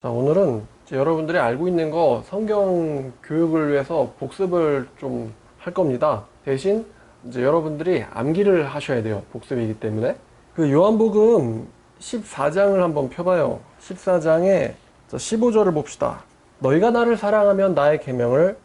자, 오늘은 이제 여러분들이 알고 있는 거 성경 교육을 위해서 복습을 좀 할 겁니다. 대신 이제 여러분들이 암기를 하셔야 돼요. 복습이기 때문에. 그 요한복음 14장을 한번 펴봐요. 14장에 15절을 봅시다. 너희가 나를 사랑하면 나의 계명을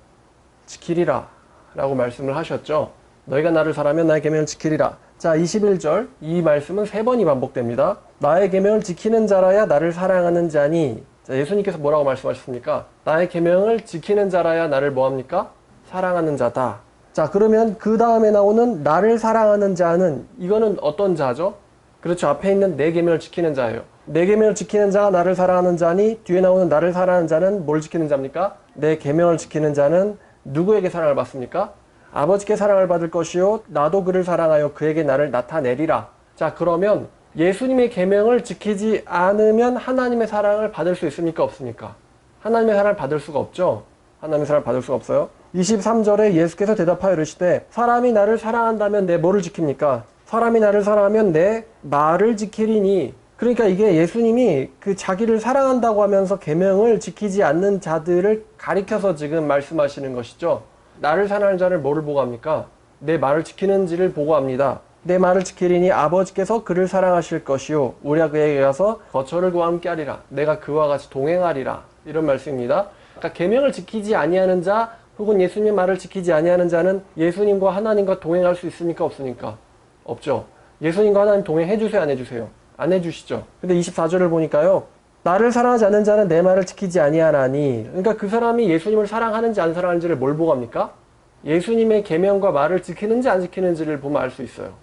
지키리라 라고 말씀을 하셨죠. 너희가 나를 사랑하면 나의 계명을 지키리라. 자, 21절 이 말씀은 3번이 반복됩니다. 나의 계명을 지키는 자라야 나를 사랑하는 자니. 자, 예수님께서 뭐라고 말씀하셨습니까? 나의 계명을 지키는 자라야 나를 뭐합니까? 사랑하는 자다. 자, 그러면 그 다음에 나오는 나를 사랑하는 자는 이거는 어떤 자죠? 그렇죠. 앞에 있는 내 계명을 지키는 자예요. 내 계명을 지키는 자가 나를 사랑하는 자니 뒤에 나오는 나를 사랑하는 자는 뭘 지키는 자입니까? 내 계명을 지키는 자는 누구에게 사랑을 받습니까? 아버지께 사랑을 받을 것이요 나도 그를 사랑하여 그에게 나를 나타내리라. 자, 그러면 예수님의 계명을 지키지 않으면 하나님의 사랑을 받을 수 있습니까? 없습니까? 하나님의 사랑을 받을 수가 없죠. 하나님의 사랑을 받을 수가 없어요. 23절에 예수께서 대답하여 이르시되 사람이 나를 사랑한다면 내 뭐를 지킵니까? 사람이 나를 사랑하면 내 말을 지키리니. 그러니까 이게 예수님이 그 자기를 사랑한다고 하면서 계명을 지키지 않는 자들을 가리켜서 지금 말씀하시는 것이죠. 나를 사랑하는 자를 뭐를 보고 합니까? 내 말을 지키는지를 보고 합니다. 내 말을 지키리니 아버지께서 그를 사랑하실 것이요 우리가 그에게 가서 거처를 그와 함께 하리라. 내가 그와 같이 동행하리라. 이런 말씀입니다. 그러니까 계명을 지키지 아니하는 자 혹은 예수님의 말을 지키지 아니하는 자는 예수님과 하나님과 동행할 수 있습니까? 없습니까? 없죠. 예수님과 하나님 동행해 주세요? 안 해주세요? 안 해주시죠. 근데 24절을 보니까요. 나를 사랑하지 않는 자는 내 말을 지키지 아니하나니. 그러니까 그 사람이 예수님을 사랑하는지 안 사랑하는지를 뭘 보고 합니까? 예수님의 계명과 말을 지키는지 안 지키는지를 보면 알 수 있어요.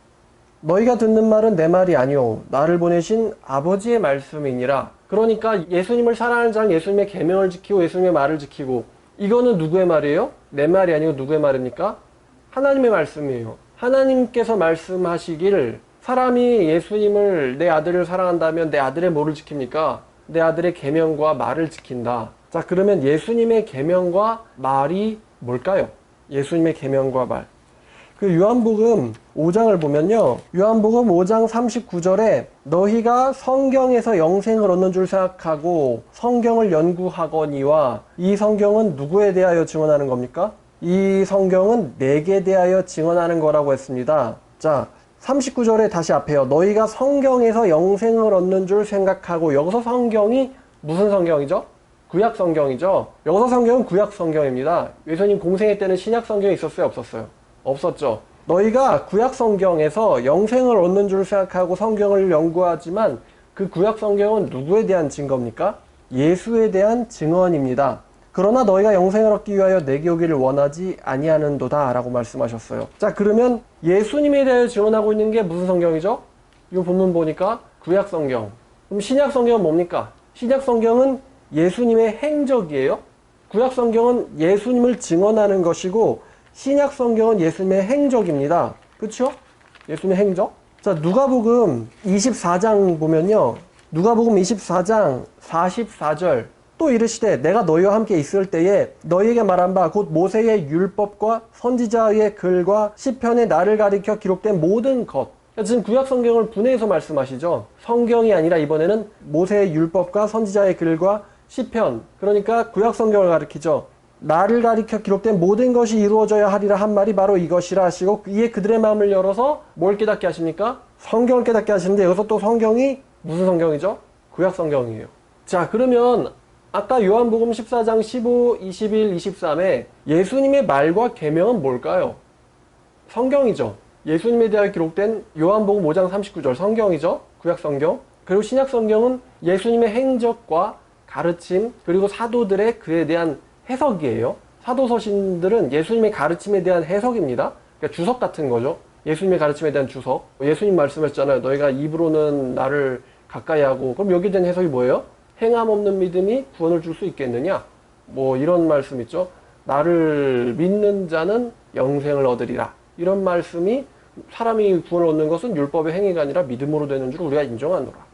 너희가 듣는 말은 내 말이 아니오 나를 보내신 아버지의 말씀이니라. 그러니까 예수님을 사랑하는 자는 예수님의 계명을 지키고 예수님의 말을 지키고, 이거는 누구의 말이에요? 내 말이 아니고 누구의 말입니까? 하나님의 말씀이에요. 하나님께서 말씀하시기를 사람이 예수님을 내 아들을 사랑한다면 내 아들의 뭐를 지킵니까? 내 아들의 계명과 말을 지킨다. 자, 그러면 예수님의 계명과 말이 뭘까요? 예수님의 계명과 말. 그 요한복음 5장을 보면요. 요한복음 5장 39절에 너희가 성경에서 영생을 얻는 줄 생각하고 성경을 연구하거니와, 이 성경은 누구에 대하여 증언하는 겁니까? 이 성경은 내게 대하여 증언하는 거라고 했습니다. 자, 39절에 다시 앞에요. 너희가 성경에서 영생을 얻는 줄 생각하고, 여기서 성경이 무슨 성경이죠? 구약 성경이죠. 여기서 성경은 구약 성경입니다. 예수님 공생애 때는 신약 성경이 있었어요? 없었어요? 없었죠. 너희가 구약 성경에서 영생을 얻는 줄 생각하고 성경을 연구하지만 그 구약 성경은 누구에 대한 증거입니까? 예수에 대한 증언입니다. 그러나 너희가 영생을 얻기 위하여 내게 오기를 원하지 아니하는도다 라고 말씀하셨어요. 자, 그러면 예수님에 대해 증언하고 있는 게 무슨 성경이죠? 이 본문 보니까 구약 성경. 그럼 신약 성경은 뭡니까? 신약 성경은 예수님의 행적이에요. 구약 성경은 예수님을 증언하는 것이고 신약 성경은 예수님의 행적입니다. 그렇죠? 예수님의 행적. 자, 누가복음 24장 보면요. 누가복음 24장 44절 또 이르시되 내가 너희와 함께 있을 때에 너희에게 말한 바 곧 모세의 율법과 선지자의 글과 시편에 나를 가리켜 기록된 모든 것. 지금 구약 성경을 분해해서 말씀하시죠. 성경이 아니라 이번에는 모세의 율법과 선지자의 글과 시편, 그러니까 구약 성경을 가리키죠. 나를 가리켜 기록된 모든 것이 이루어져야 하리라 한 말이 바로 이것이라 하시고, 이에 그들의 마음을 열어서 뭘 깨닫게 하십니까? 성경을 깨닫게 하시는데, 여기서 또 성경이 무슨 성경이죠? 구약 성경이에요. 자, 그러면 아까 요한복음 14장 15, 21, 23에 예수님의 말과 계명은 뭘까요? 성경이죠. 예수님에 대하여 기록된 요한복음 5장 39절 성경이죠. 구약 성경. 그리고 신약 성경은 예수님의 행적과 가르침, 그리고 사도들의 그에 대한 해석이에요. 사도서신들은 예수님의 가르침에 대한 해석입니다. 그러니까 주석 같은 거죠. 예수님의 가르침에 대한 주석. 예수님 말씀하셨잖아요. 너희가 입으로는 나를 가까이 하고, 그럼 여기에 대한 해석이 뭐예요? 행함 없는 믿음이 구원을 줄 수 있겠느냐? 뭐 이런 말씀 있죠. 나를 믿는 자는 영생을 얻으리라. 이런 말씀이 사람이 구원을 얻는 것은 율법의 행위가 아니라 믿음으로 되는 줄 우리가 인정하노라.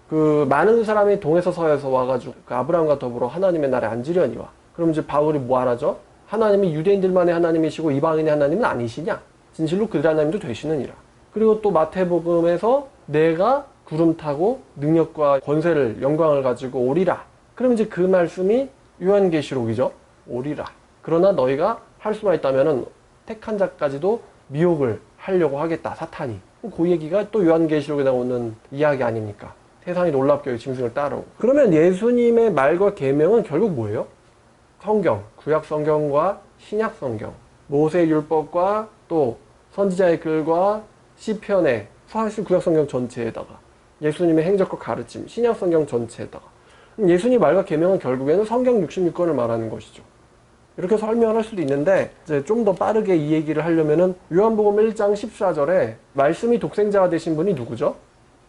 그 많은 사람이 동에서 서에서 와가지고 그 아브라함과 더불어 하나님의 나라에 앉으려니와. 그럼 이제 바울이 뭐 하나죠? 하나님이 유대인들만의 하나님이시고 이방인의 하나님은 아니시냐? 진실로 그들 하나님도 되시느니라. 그리고 또 마태복음에서 내가 구름 타고 능력과 권세를 영광을 가지고 오리라. 그럼 이제 그 말씀이 요한계시록이죠. 오리라. 그러나 너희가 할 수만 있다면은 택한 자까지도 미혹을 하려고 하겠다, 사탄이. 그 얘기가 또 요한계시록에 나오는 이야기 아닙니까? 세상이 놀랍게 짐승을 따르고. 그러면 예수님의 말과 계명은 결국 뭐예요? 성경, 구약 성경과 신약 성경, 모세의 율법과 또 선지자의 글과 시편의, 사실 구약 성경 전체에다가 예수님의 행적과 가르침, 신약 성경 전체에다가 예수님 말과 계명은 결국에는 성경 66권을 말하는 것이죠. 이렇게 설명을 할 수도 있는데 이제 좀 더 빠르게 이 얘기를 하려면은 요한복음 1장 14절에 말씀이 독생자가 되신 분이 누구죠?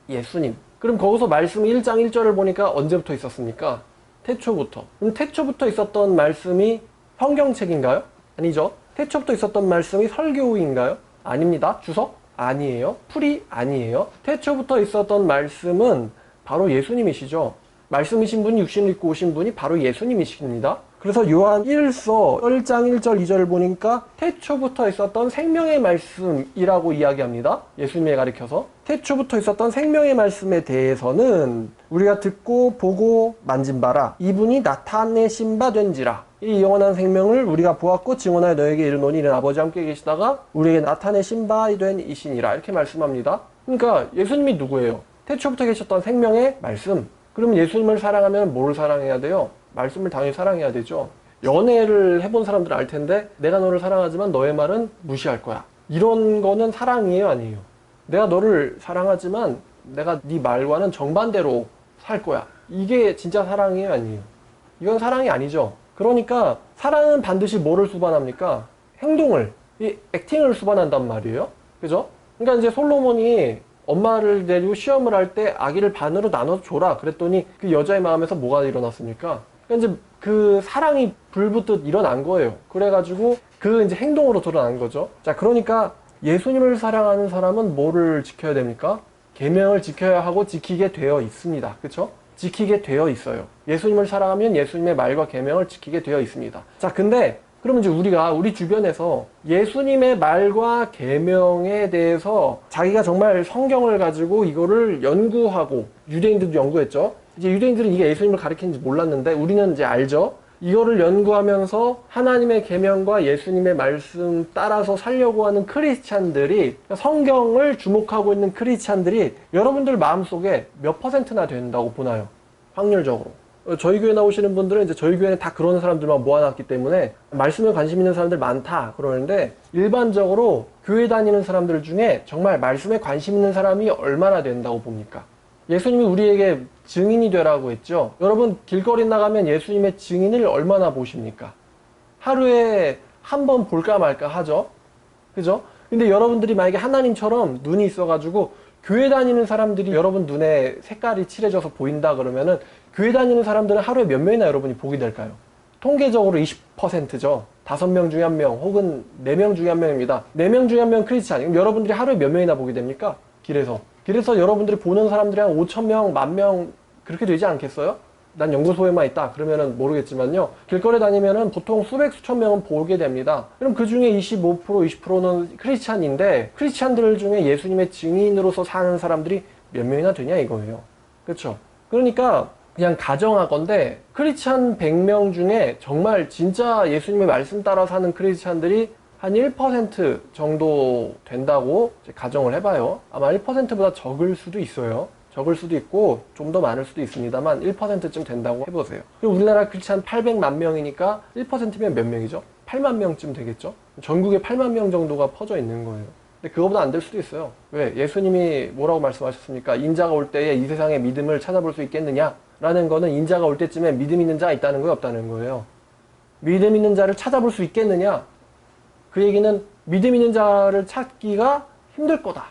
예수님. 그럼 거기서 말씀이 1장 1절을 보니까 언제부터 있었습니까? 태초부터. 그럼 태초부터 있었던 말씀이 성경책인가요? 아니죠. 태초부터 있었던 말씀이 설교인가요? 아닙니다. 주석? 아니에요. 풀이? 아니에요. 태초부터 있었던 말씀은 바로 예수님이시죠. 말씀이신 분이 육신을 입고 오신 분이 바로 예수님이십니다. 그래서 요한 1서 1장 1절 2절을 보니까 태초부터 있었던 생명의 말씀이라고 이야기합니다. 예수님에 가리켜서. 태초부터 있었던 생명의 말씀에 대해서는 우리가 듣고 보고 만진 바라. 이분이 나타내신 바 된지라. 이 영원한 생명을 우리가 보았고 증언하여 너에게 이르노니 이는 아버지 함께 계시다가 우리에게 나타내신 바 된 이시니라. 이렇게 말씀합니다. 그러니까 예수님이 누구예요? 태초부터 계셨던 생명의 말씀. 그러면 예수님을 사랑하면 뭘 사랑해야 돼요? 말씀을 당연히 사랑해야 되죠. 연애를 해본 사람들은 알 텐데 내가 너를 사랑하지만 너의 말은 무시할 거야. 이런 거는 사랑이에요, 아니에요? 내가 너를 사랑하지만 내가 네 말과는 정반대로 살 거야. 이게 진짜 사랑이에요, 아니에요? 이건 사랑이 아니죠. 그러니까 사랑은 반드시 뭐를 수반합니까? 행동을, 이 액팅을 수반한단 말이에요. 그죠? 그러니까 이제 솔로몬이 엄마를 데리고 시험을 할 때 아기를 반으로 나눠서 줘라 그랬더니 그 여자의 마음에서 뭐가 일어났습니까? 그러니까 이제 그 사랑이 불붙듯 일어난 거예요. 그래가지고 그 이제 행동으로 드러난 거죠. 자, 그러니까 예수님을 사랑하는 사람은 뭐를 지켜야 됩니까? 계명을 지켜야 하고 지키게 되어 있습니다. 그렇죠? 지키게 되어 있어요. 예수님을 사랑하면 예수님의 말과 계명을 지키게 되어 있습니다. 자, 근데 그러면 이제 우리가 우리 주변에서 예수님의 말과 계명에 대해서 자기가 정말 성경을 가지고 이거를 연구하고, 유대인들도 연구했죠. 이제 유대인들은 이게 예수님을 가리키는지 몰랐는데 우리는 이제 알죠. 이거를 연구하면서 하나님의 계명과 예수님의 말씀 따라서 살려고 하는 크리스찬들이, 성경을 주목하고 있는 크리스찬들이 여러분들 마음속에 몇 %나 된다고 보나요? 확률적으로. 저희 교회 나오시는 분들은 이제 저희 교회는 다 그런 사람들만 모아놨기 때문에 말씀에 관심 있는 사람들 많다 그러는데, 일반적으로 교회 다니는 사람들 중에 정말 말씀에 관심 있는 사람이 얼마나 된다고 봅니까? 예수님이 우리에게 증인이 되라고 했죠. 여러분 길거리 나가면 예수님의 증인을 얼마나 보십니까? 하루에 한 번 볼까 말까 하죠. 그죠? 근데 여러분들이 만약에 하나님처럼 눈이 있어가지고 교회 다니는 사람들이 여러분 눈에 색깔이 칠해져서 보인다 그러면은 교회 다니는 사람들은 하루에 몇 명이나 여러분이 보게 될까요? 통계적으로 20%죠. 5명 중에 1명 혹은 4명 중에 1명입니다. 4명 중에 1명 크리스찬. 그럼 여러분들이 하루에 몇 명이나 보게 됩니까? 길에서. 그래서 여러분들이 보는 사람들이 한 5,000명, 10,000명 그렇게 되지 않겠어요? 난 연구소에만 있다 그러면은 모르겠지만요. 길거리 다니면은 보통 수백 수천 명은 보게 됩니다. 그럼 그 중에 25%, 20%는 크리스찬인데, 크리스찬들 중에 예수님의 증인으로서 사는 사람들이 몇 명이나 되냐 이거예요. 그렇죠? 그러니까 그냥 가정하건대 크리스찬 100명 중에 정말 진짜 예수님의 말씀 따라 사는 크리스찬들이 한 1% 정도 된다고 가정을 해봐요. 아마 1%보다 적을 수도 있어요. 적을 수도 있고 좀 더 많을 수도 있습니다만 1%쯤 된다고 해보세요. 그리고 우리나라 크리스찬 800만 명이니까 1%면 몇 명이죠? 8만 명쯤 되겠죠? 전국에 8만 명 정도가 퍼져 있는 거예요. 근데 그거보다 안 될 수도 있어요. 왜? 예수님이 뭐라고 말씀하셨습니까? 인자가 올 때에 이 세상의 믿음을 찾아볼 수 있겠느냐? 라는 거는 인자가 올 때쯤에 믿음 있는 자 있다는 거예요, 없다는 거예요? 믿음 있는 자를 찾아볼 수 있겠느냐? 그 얘기는 믿음 있는 자를 찾기가 힘들 거다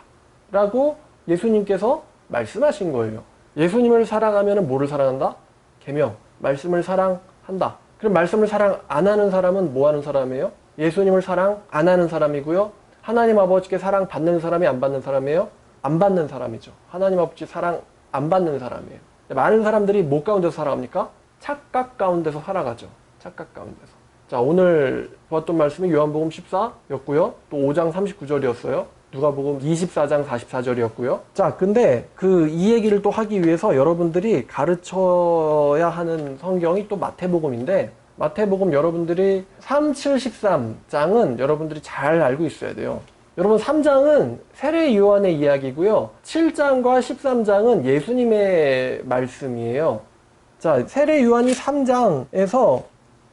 라고 예수님께서 말씀하신 거예요. 예수님을 사랑하면 뭐를 사랑한다? 계명, 말씀을 사랑한다. 그럼 말씀을 사랑 안 하는 사람은 뭐 하는 사람이에요? 예수님을 사랑 안 하는 사람이고요. 하나님 아버지께 사랑 받는 사람이 안 받는 사람이에요? 안 받는 사람이죠. 하나님 아버지 사랑 안 받는 사람이에요. 많은 사람들이 뭐 가운데서 살아갑니까? 착각 가운데서 살아가죠. 착각 가운데서. 자, 오늘 보았던 말씀이 요한복음 14였고요. 또 5장 39절이었어요. 누가복음 24장 44절이었고요. 자, 근데 이 얘기를 또 하기 위해서 여러분들이 가르쳐야 하는 성경이 또 마태복음인데, 마태복음 여러분들이 3, 7, 13장은 여러분들이 잘 알고 있어야 돼요. 여러분 3장은 세례 요한의 이야기고요. 7장과 13장은 예수님의 말씀이에요. 자, 세례 요한이 3장에서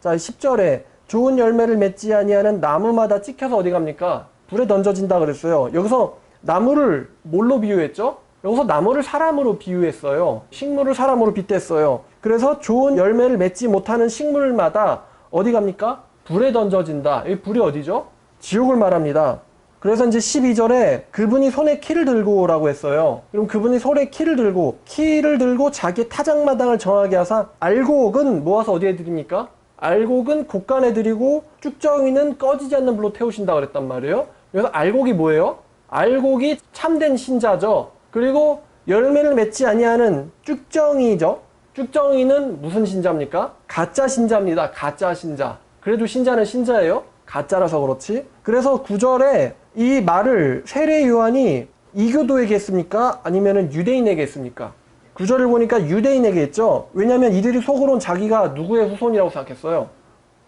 자, 10절에 좋은 열매를 맺지 아니하는 나무마다 찍혀서 어디 갑니까? 불에 던져진다 그랬어요. 여기서 나무를 뭘로 비유했죠? 여기서 나무를 사람으로 비유했어요. 식물을 사람으로 빗댔어요. 그래서 좋은 열매를 맺지 못하는 식물마다 어디 갑니까? 불에 던져진다. 이 불이 어디죠? 지옥을 말합니다. 그래서 이제 12절에 그분이 손에 키를 들고 오라고 했어요. 그럼 그분이 손에 키를 들고 자기 타작마당을 정하게 하사 알곡은 모아서 어디에 드립니까? 알곡은 곡간에 드리고 쭉정이는 꺼지지 않는 불로 태우신다 그랬단 말이에요. 그래서 알곡이 뭐예요? 알곡이 참된 신자죠. 그리고 열매를 맺지 아니하는 쭉정이죠. 쭉정이는 무슨 신자입니까? 가짜 신자입니다. 가짜 신자. 그래도 신자는 신자예요. 가짜라서 그렇지. 그래서 9절에 이 말을 세례 요한이 이교도에게 했습니까? 아니면 유대인에게 했습니까? 9절을 보니까 유대인에게 했죠. 왜냐하면 이들이 속으로는 자기가 누구의 후손이라고 생각했어요?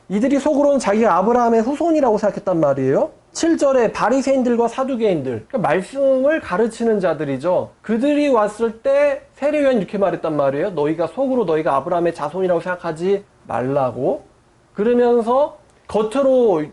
이들이 속으로는 자기가 아브라함의 후손이라고 생각했단 말이에요. 7절에 바리새인들과 사두개인들, 그러니까 말씀을 가르치는 자들이죠. 그들이 왔을 때 세례 요한이 이렇게 말했단 말이에요. 너희가 속으로 너희가 아브라함의 자손이라고 생각하지 말라고. 그러면서 겉으로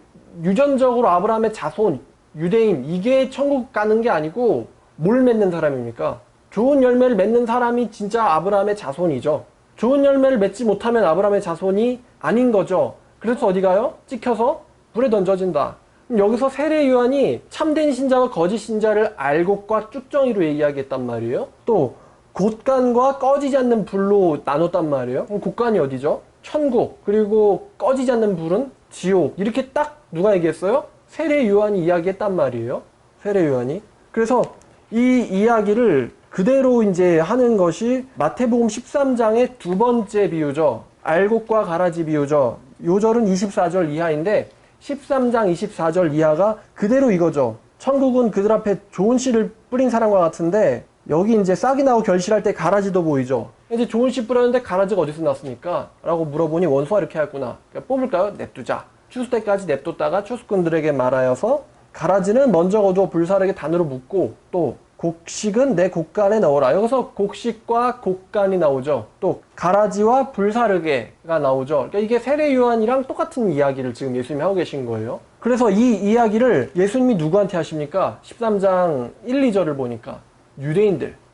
유전적으로 아브라함의 자손, 유대인, 이게 천국 가는 게 아니고 뭘 맺는 사람입니까? 좋은 열매를 맺는 사람이 진짜 아브라함의 자손이죠. 좋은 열매를 맺지 못하면 아브라함의 자손이 아닌 거죠. 그래서 어디 가요? 찍혀서 불에 던져진다. 여기서 세례 요한이 참된 신자와 거짓 신자를 알곡과 쭉정이로 이야기했단 말이에요. 또 곡간과 꺼지지 않는 불로 나눴단 말이에요. 그럼 곡간이 어디죠? 천국. 그리고 꺼지지 않는 불은 지옥. 이렇게 딱 누가 얘기했어요? 세례 요한이 이야기했단 말이에요. 세례 요한이. 그래서 이 이야기를 그대로 이제 하는 것이 마태복음 13장의 두 번째 비유죠. 알곡과 가라지 비유죠. 요절은 24절 이하인데 13장 24절 이하가 그대로 이거죠. 천국은 그들 앞에 좋은 씨를 뿌린 사람과 같은데 여기 이제 싹이 나고 결실할 때 가라지도 보이죠. 이제 좋은 씨 뿌렸는데 가라지가 어디서 났습니까? 라고 물어보니 원수가 이렇게 했구나. 그러니까 뽑을까요? 냅두자. 추수 때까지 냅뒀다가 추수꾼들에게 말하여서 가라지는 먼저 거두어 불사르게 단으로 묶고 또 곡식은 내 곡간에 넣어라. 여기서 곡식과 곡간이 나오죠. 또 가라지와 불사르게가 나오죠. 그러니까 이게 세례 요한이랑 똑같은 이야기를 지금 예수님이 하고 계신 거예요. 그래서 이 이야기를 예수님이 누구한테 하십니까? 13장 1, 2절을 보니까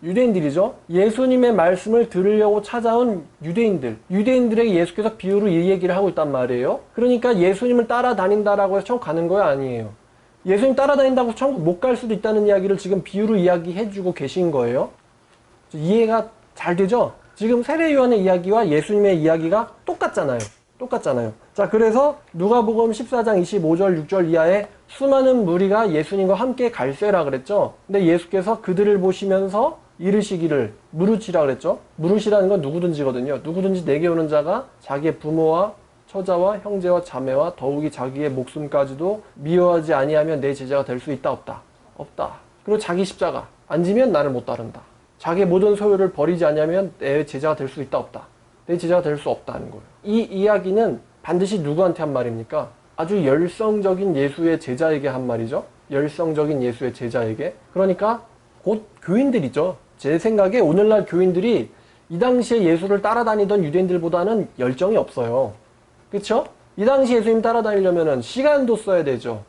유대인들이죠. 예수님의 말씀을 들으려고 찾아온 유대인들에게 예수께서 비유로 이 얘기를 하고 있단 말이에요. 그러니까 예수님을 따라다닌다라고 해서 천국 가는 거 아니에요. 예수님 따라다닌다고 천국 못 갈 수도 있다는 이야기를 지금 비유로 이야기해주고 계신 거예요. 이해가 잘 되죠? 지금 세례 요한의 이야기와 예수님의 이야기가 똑같잖아요. 자, 그래서 누가복음 14장 25절 6절 이하에 수많은 무리가 예수님과 함께 갈세라 그랬죠. 근데 예수께서 그들을 보시면서 이르시기를 무릇이라 그랬죠. 무릇이라는 건 누구든지거든요. 누구든지 내게 오는 자가 자기의 부모와 처자와 형제와 자매와 더욱이 자기의 목숨까지도 미워하지 아니하면 내 제자가 될 수 있다 없다. 없다. 그리고 자기 십자가 안 지면 나를 못 따른다. 자기의 모든 소유를 버리지 아니하면 내 제자가 될 수 있다 없다. 내 제자가 될 수 없다는 거예요. 이 이야기는 반드시 누구한테 한 말입니까? 아주 열성적인 예수의 제자에게 한 말이죠. 열성적인 예수의 제자에게. 그러니까 곧 교인들이죠. 제 생각에 오늘날 교인들이 이 당시에 예수를 따라다니던 유대인들보다는 열정이 없어요. 그쵸? 이 당시 예수님 따라다니려면 시간도 써야 되죠.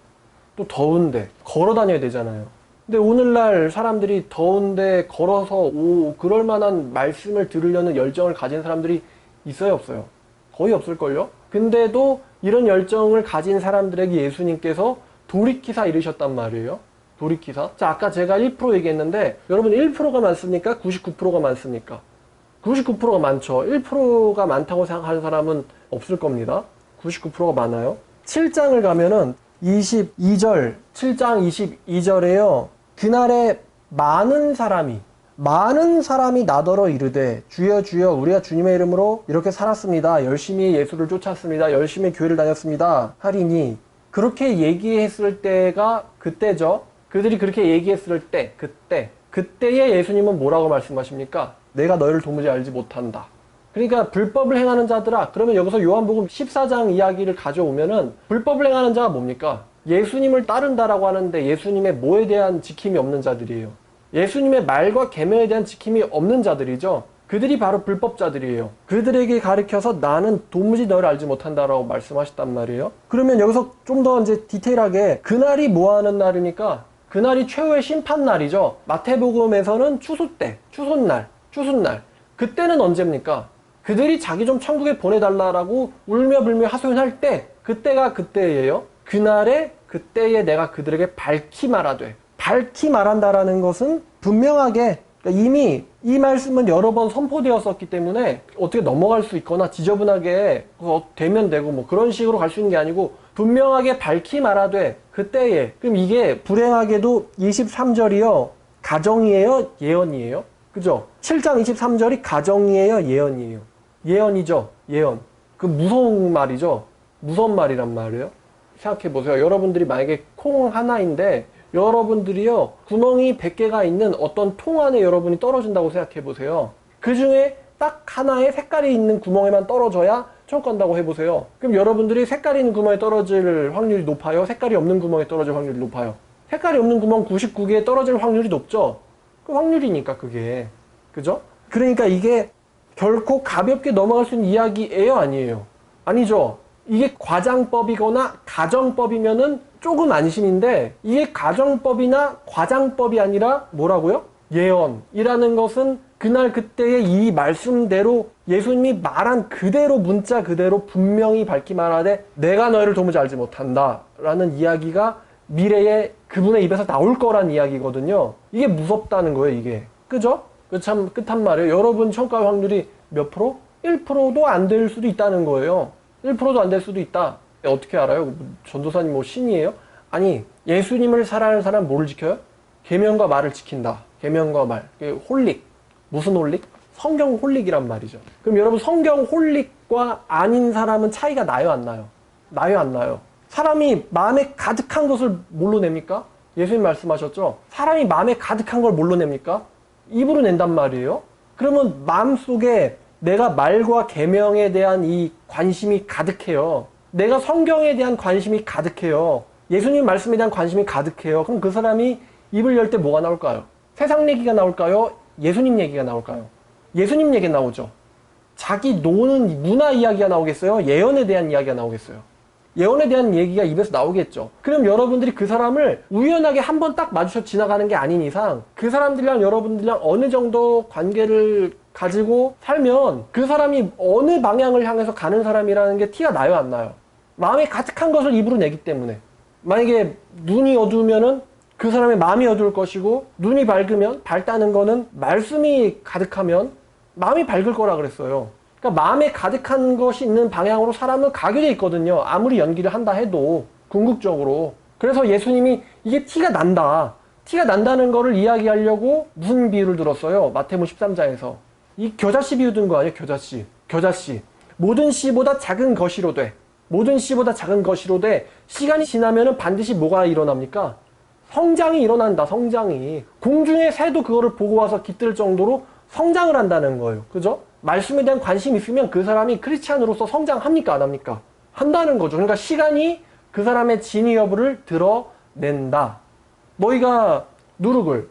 또 더운데 걸어 다녀야 되잖아요. 근데 오늘날 사람들이 더운데 걸어서 그럴 만한 말씀을 들으려는 열정을 가진 사람들이 있어요, 없어요? 거의 없을걸요? 근데도 이런 열정을 가진 사람들에게 예수님께서 돌이키사 이르셨단 말이에요. 돌이키사. 자, 아까 제가 1% 얘기했는데 여러분 1%가 많습니까? 99%가 많습니까? 99%가 많죠. 1%가 많다고 생각하는 사람은 없을 겁니다. 99%가 많아요. 7장을 가면은 22절, 7장 22절에요. 그날에 많은 사람이 나더러 이르되 주여 주여 우리가 주님의 이름으로 이렇게 살았습니다. 열심히 예수를 쫓았습니다. 열심히 교회를 다녔습니다. 하리니 그렇게 얘기했을 때가 그때죠. 그들이 그렇게 얘기했을 때, 그때에 예수님은 뭐라고 말씀하십니까? 내가 너희를 도무지 알지 못한다. 그러니까 불법을 행하는 자들아, 그러면 여기서 요한복음 14장 이야기를 가져오면은 불법을 행하는 자가 뭡니까? 예수님을 따른다라고 하는데 예수님의 뭐에 대한 지킴이 없는 자들이에요. 예수님의 말과 계명에 대한 지킴이 없는 자들이죠. 그들이 바로 불법자들이에요. 그들에게 가르쳐서 나는 도무지 너를 알지 못한다라고 말씀하셨단 말이에요. 그러면 여기서 좀 더 이제 디테일하게 그날이 뭐 하는 날입니까? 그날이 최후의 심판날이죠. 마태복음에서는 추수날. 그때는 언제입니까? 그들이 자기 좀 천국에 보내달라라고 울며불며 하소연할 때, 그때가 그때예요. 그때에 내가 그들에게 밝히 말한다라는 것은 분명하게, 그러니까 이미 이 말씀은 여러 번 선포되었었기 때문에 어떻게 넘어갈 수 있거나 지저분하게 되면 되고 뭐 그런 식으로 갈 수 있는 게 아니고 분명하게 밝히 말하되 그때에. 그럼 이게 불행하게도 23절이요 가정이에요, 예언이에요? 그죠? 7장 23절이 가정이에요, 예언이에요? 예언이죠. 예언. 그 무서운 말이죠. 무서운 말이란 말이에요. 생각해 보세요. 여러분들이 만약에 콩 하나인데 여러분들이요 구멍이 100개가 있는 어떤 통 안에 여러분이 떨어진다고 생각해 보세요. 그 중에 딱 하나의 색깔이 있는 구멍에만 떨어져야 천국 간다고 해보세요. 그럼 여러분들이 색깔이 있는 구멍에 떨어질 확률이 높아요? 색깔이 없는 구멍에 떨어질 확률이 높아요? 색깔이 없는 구멍 99개에 떨어질 확률이 높죠? 그 확률이니까 그게. 그죠? 그러니까 이게 결코 가볍게 넘어갈 수 있는 이야기예요, 아니에요? 아니죠. 이게 과장법이거나 가정법이면은 조금 안심인데 이게 가정법이나 과장법이 아니라 뭐라고요? 예언이라는 것은 그날 그때의 이 말씀대로 예수님이 말한 그대로 문자 그대로 분명히 밝히 말하되 내가 너희를 도무지 알지 못한다 라는 이야기가 미래에 그분의 입에서 나올 거란 이야기거든요. 이게 무섭다는 거예요, 이게. 그죠? 참 끝한 말이에요. 여러분 천국 갈 확률이 몇 프로? 1%도 안 될 수도 있다는 거예요. 1%도 안 될 수도 있다. 어떻게 알아요? 전도사님 뭐 신이에요? 아니, 예수님을 사랑하는 사람 뭐를 지켜요? 계명과 말을 지킨다. 계명과 말. 홀릭. 무슨 홀릭? 성경 홀릭이란 말이죠. 그럼 여러분 성경 홀릭과 아닌 사람은 차이가 나요, 안 나요? 나요, 안 나요? 사람이 마음에 가득한 것을 뭘로 냅니까? 예수님 말씀하셨죠? 사람이 마음에 가득한 걸 뭘로 냅니까? 입으로 낸단 말이에요. 그러면 마음속에 내가 말과 계명에 대한 이 관심이 가득해요. 내가 성경에 대한 관심이 가득해요. 예수님 말씀에 대한 관심이 가득해요. 그럼 그 사람이 입을 열 때 뭐가 나올까요? 세상 얘기가 나올까요? 예수님 얘기가 나올까요? 예수님 얘기 나오죠. 자기 노는 문화 이야기가 나오겠어요? 예언에 대한 이야기가 나오겠어요? 예언에 대한 얘기가 입에서 나오겠죠. 그럼 여러분들이 그 사람을 우연하게 한 번 딱 마주쳐 지나가는 게 아닌 이상 그 사람들이랑 여러분들이랑 어느 정도 관계를 가지고 살면 그 사람이 어느 방향을 향해서 가는 사람이라는 게 티가 나요, 안 나요? 마음에 가득한 것을 입으로 내기 때문에. 만약에 눈이 어두우면은 그 사람의 마음이 어두울 것이고 눈이 밝다는 거는 말씀이 가득하면 마음이 밝을 거라 그랬어요. 그러니까 마음에 가득한 것이 있는 방향으로 사람은 가게 돼 있거든요. 아무리 연기를 한다 해도 궁극적으로. 그래서 예수님이 이게 티가 난다. 티가 난다는 거를 이야기하려고 무슨 비유를 들었어요? 마태복음 13장에서. 이 겨자씨 비유 든 거 아니에요? 겨자씨. 모든 씨보다 작은 것이로 돼. 모든 씨보다 작은 것이로 돼. 시간이 지나면은 반드시 뭐가 일어납니까? 성장이 일어난다, 성장이. 공중의 새도 그거를 보고 와서 깃들 정도로 성장을 한다는 거예요. 그죠? 말씀에 대한 관심이 있으면 그 사람이 크리스찬으로서 성장합니까? 안 합니까? 한다는 거죠. 그러니까 시간이 그 사람의 진위 여부를 드러낸다. 너희가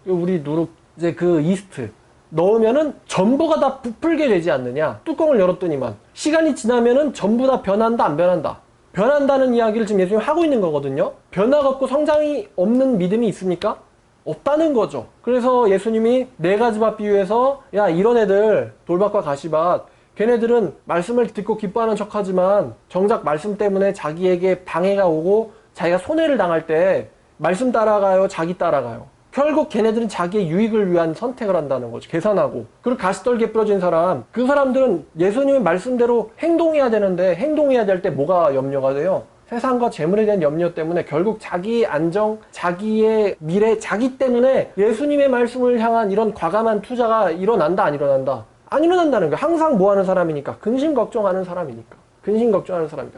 우리 누룩, 이제 그 이스트 넣으면은 전부가 다 부풀게 되지 않느냐? 뚜껑을 열었더니만. 시간이 지나면은 전부 다 변한다, 안 변한다? 변한다는 이야기를 지금 예수님이 하고 있는 거거든요. 변화가 없고 성장이 없는 믿음이 있습니까? 없다는 거죠. 그래서 예수님이 네 가지 밭 비유에서 야, 이런 애들 돌밭과 가시밭, 걔네들은 말씀을 듣고 기뻐하는 척하지만 정작 말씀 때문에 자기에게 방해가 오고 자기가 손해를 당할 때 말씀 따라가요, 자기 따라가요. 결국 걔네들은 자기의 유익을 위한 선택을 한다는 거죠. 계산하고. 그리고 가시떨기에 부러진 사람, 그 사람들은 예수님의 말씀대로 행동해야 되는데 행동해야 될 때 뭐가 염려가 돼요? 세상과 재물에 대한 염려 때문에 결국 자기의 안정, 자기의 미래, 자기 때문에 예수님의 말씀을 향한 이런 과감한 투자가 일어난다, 안 일어난다? 안 일어난다는 거예요. 항상 뭐 하는 사람이니까? 근심 걱정하는 사람이니까.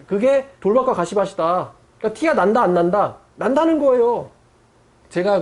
그게 돌밭과 가시밭이다. 그러니까 티가 난다, 안 난다? 난다는 거예요. 제가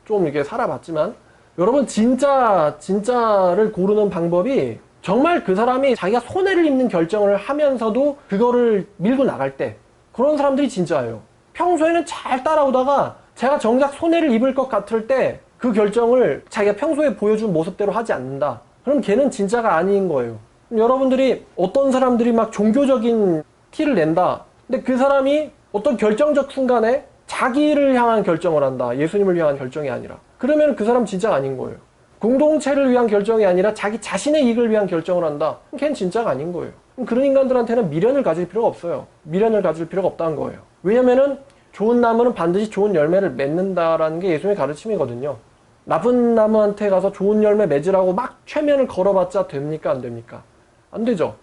좀 이렇게 살아봤지만 여러분 진짜를 고르는 방법이 정말 그 사람이 자기가 손해를 입는 결정을 하면서도 그거를 밀고 나갈 때 그런 사람들이 진짜예요. 평소에는 잘 따라오다가 제가 정작 손해를 입을 것 같을 때 그 결정을 자기가 평소에 보여준 모습대로 하지 않는다. 그럼 걔는 진짜가 아닌 거예요. 여러분들이 어떤 사람들이 막 종교적인 티를 낸다. 근데 그 사람이 어떤 결정적 순간에 자기를 향한 결정을 한다. 예수님을 향한 결정이 아니라. 그러면 그 사람 진짜가 아닌 거예요. 공동체를 위한 결정이 아니라 자기 자신의 이익을 위한 결정을 한다. 걔는 진짜가 아닌 거예요. 그런 인간들한테는 미련을 가질 필요가 없어요. 미련을 가질 필요가 없다는 거예요. 왜냐면은 좋은 나무는 반드시 좋은 열매를 맺는다라는 게 예수님의 가르침이거든요. 나쁜 나무한테 가서 좋은 열매 맺으라고 막 최면을 걸어봤자 됩니까? 안 됩니까? 안 되죠.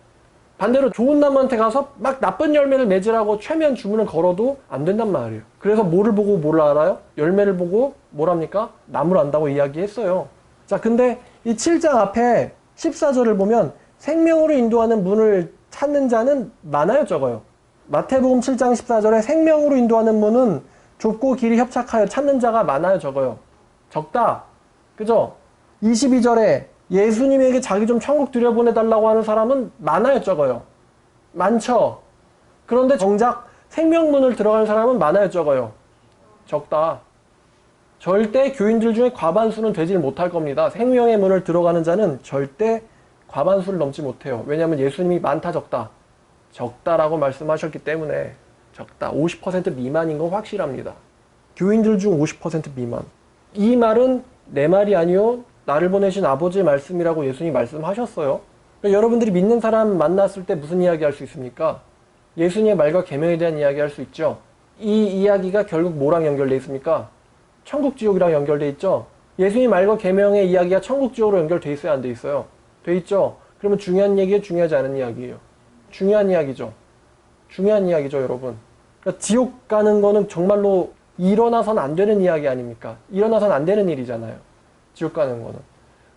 반대로 좋은 나무한테 가서 막 나쁜 열매를 맺으라고 최면 주문을 걸어도 안 된단 말이에요. 그래서 뭐를 보고 뭘 알아요? 열매를 보고 뭘 합니까? 나무를 안다고 이야기했어요. 자, 근데 이 7장 앞에 14절을 보면 생명으로 인도하는 문을 찾는 자는 많아요, 적어요? 마태복음 7장 14절에 생명으로 인도하는 문은 좁고 길이 협착하여 찾는 자가 많아요, 적어요? 적다. 그죠? 22절에 예수님에게 자기 좀 천국 들여보내달라고 하는 사람은 많아요, 적어요? 많죠? 그런데 정작 생명문을 들어가는 사람은 많아요, 적어요? 적다. 절대 교인들 중에 과반수는 되질 못할 겁니다. 생명의 문을 들어가는 자는 절대 과반수를 넘지 못해요. 왜냐하면 예수님이 많다, 적다? 적다라고 말씀하셨기 때문에 적다. 50% 미만인 건 확실합니다. 교인들 중 50% 미만. 이 말은 내 말이 아니요 나를 보내신 아버지의 말씀이라고 예수님이 말씀하셨어요. 그러니까 여러분들이 믿는 사람 만났을 때 무슨 이야기 할 수 있습니까? 예수님의 말과 계명에 대한 이야기 할 수 있죠. 이 이야기가 결국 뭐랑 연결돼 있습니까? 천국 지옥이랑 연결돼 있죠. 예수님 말과 계명의 이야기가 천국 지옥으로 연결돼 있어요, 안 돼 있어요? 돼 있죠. 그러면 중요한 얘기예요, 중요하지 않은 이야기예요? 중요한 이야기죠. 중요한 이야기죠, 여러분. 그러니까 지옥 가는 거는 정말로 일어나선 안 되는 이야기 아닙니까? 일어나선 안 되는 일이잖아요. 지옥 가는 거는.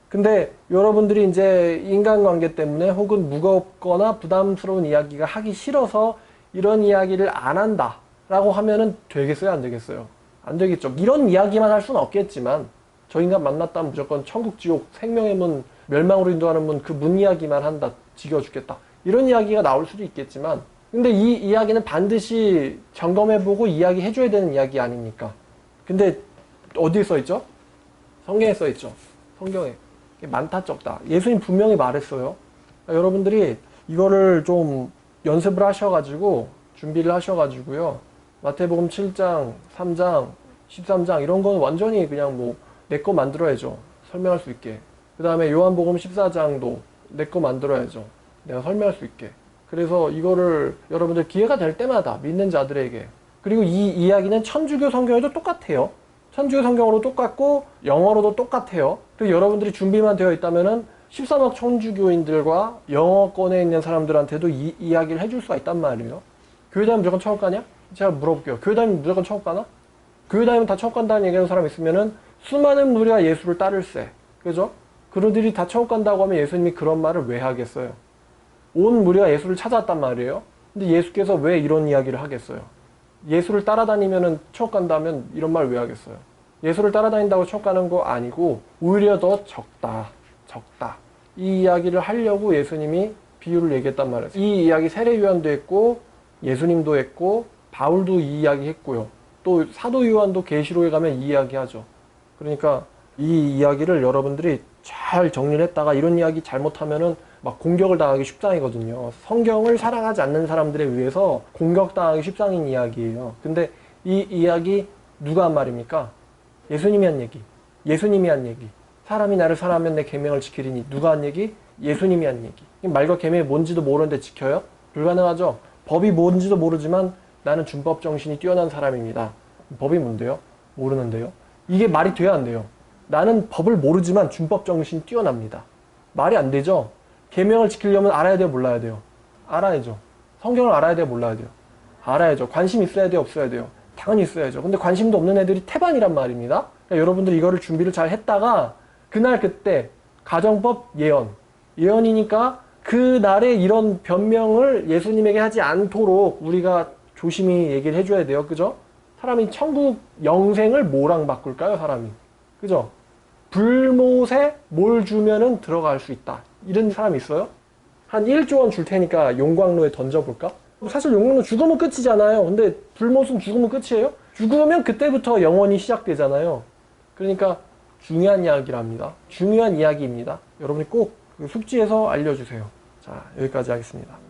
근데 여러분들이 이제 인간관계 때문에 혹은 무겁거나 부담스러운 이야기가 하기 싫어서 이런 이야기를 안 한다 라고 하면은 되겠어요, 안 되겠어요? 안 되겠죠. 이런 이야기만 할 수는 없겠지만 저 인간 만났다면 무조건 천국, 지옥, 생명의 문, 멸망으로 인도하는 문, 그 문 이야기만 한다. 지겨워 죽겠다. 이런 이야기가 나올 수도 있겠지만 근데 이 이야기는 반드시 점검해보고 이야기해줘야 되는 이야기 아닙니까? 근데 어디에 써있죠? 성경에 써있죠. 성경에. 많다 적다. 예수님 분명히 말했어요. 그러니까 여러분들이 이거를 좀 연습을 하셔가지고 준비를 하셔가지고요. 마태복음 7장, 3장, 13장 이런 건 완전히 그냥 뭐 내 거 만들어야죠. 설명할 수 있게. 그 다음에 요한복음 14장도 내 거 만들어야죠. 내가 설명할 수 있게. 그래서 이거를 여러분들 기회가 될 때마다 믿는 자들에게 그리고 이 이야기는 천주교 성경에도 똑같아요. 천주교 성경으로 똑같고 영어로도 똑같아요. 그리고 여러분들이 준비만 되어 있다면은 13억 천주교인들과 영어권에 있는 사람들한테도 이 이야기를 해줄 수가 있단 말이에요. 교회 다니면 무조건 천국 가냐? 제가 물어볼게요. 교회 다니면 무조건 천국 가나? 교회 다니면 다 천국 간다는 얘기하는 사람 있으면은 수많은 무리가 예수를 따를세. 그죠? 그들이 다 천국 간다고 하면 예수님이 그런 말을 왜 하겠어요? 온 무리가 예수를 찾아왔단 말이에요. 근데 예수께서 왜 이런 이야기를 하겠어요? 예수를 따라다니면은 천국 간다면 이런 말 왜 하겠어요? 예수를 따라다닌다고 천국 가는 거 아니고 오히려 더 적다. 이 이야기를 하려고 예수님이 비유를 얘기했단 말이에요. 이 이야기 세례 요한도 했고 예수님도 했고 바울도 이 이야기 했고요. 또 사도 요한도 계시록에 가면 이 이야기 하죠. 그러니까 이 이야기를 여러분들이 잘 정리를 했다가 이런 이야기 잘못하면은 막 공격을 당하기 십상이거든요. 성경을 사랑하지 않는 사람들에 의해서 공격당하기 십상인 이야기예요. 근데 이 이야기 누가 한 말입니까? 예수님이 한 얘기. 예수님이 한 얘기. 사람이 나를 사랑하면 내 계명을 지키리니. 누가 한 얘기? 예수님이 한 얘기. 말과 계명이 뭔지도 모르는데 지켜요? 불가능하죠. 법이 뭔지도 모르지만 나는 준법 정신이 뛰어난 사람입니다. 법이 뭔데요? 모르는데요. 이게 말이 돼야 안 돼요. 나는 법을 모르지만 준법 정신이 뛰어납니다. 말이 안 되죠. 계명을 지키려면 알아야 돼요, 몰라야 돼요? 알아야죠. 성경을 알아야 돼요, 몰라야 돼요? 알아야죠. 관심 있어야 돼요, 없어야 돼요? 당연히 있어야죠. 근데 관심도 없는 애들이 태반이란 말입니다. 그러니까 여러분들 이거를 준비를 잘 했다가 그날 그때 가정법 예언이니까 그날에 이런 변명을 예수님에게 하지 않도록 우리가 조심히 얘기를 해줘야 돼요. 그죠? 사람이 천국 영생을 뭐랑 바꿀까요, 사람이? 그죠? 불못에 뭘 주면은 들어갈 수 있다. 이런 사람이 있어요? 한 1조 원 줄 테니까 용광로에 던져볼까? 사실 용광로 죽으면 끝이잖아요. 근데 불못은 죽으면 끝이에요? 죽으면 그때부터 영원히 시작되잖아요. 그러니까 중요한 이야기랍니다. 중요한 이야기입니다. 여러분이 꼭 숙지해서 알려주세요. 자, 여기까지 하겠습니다.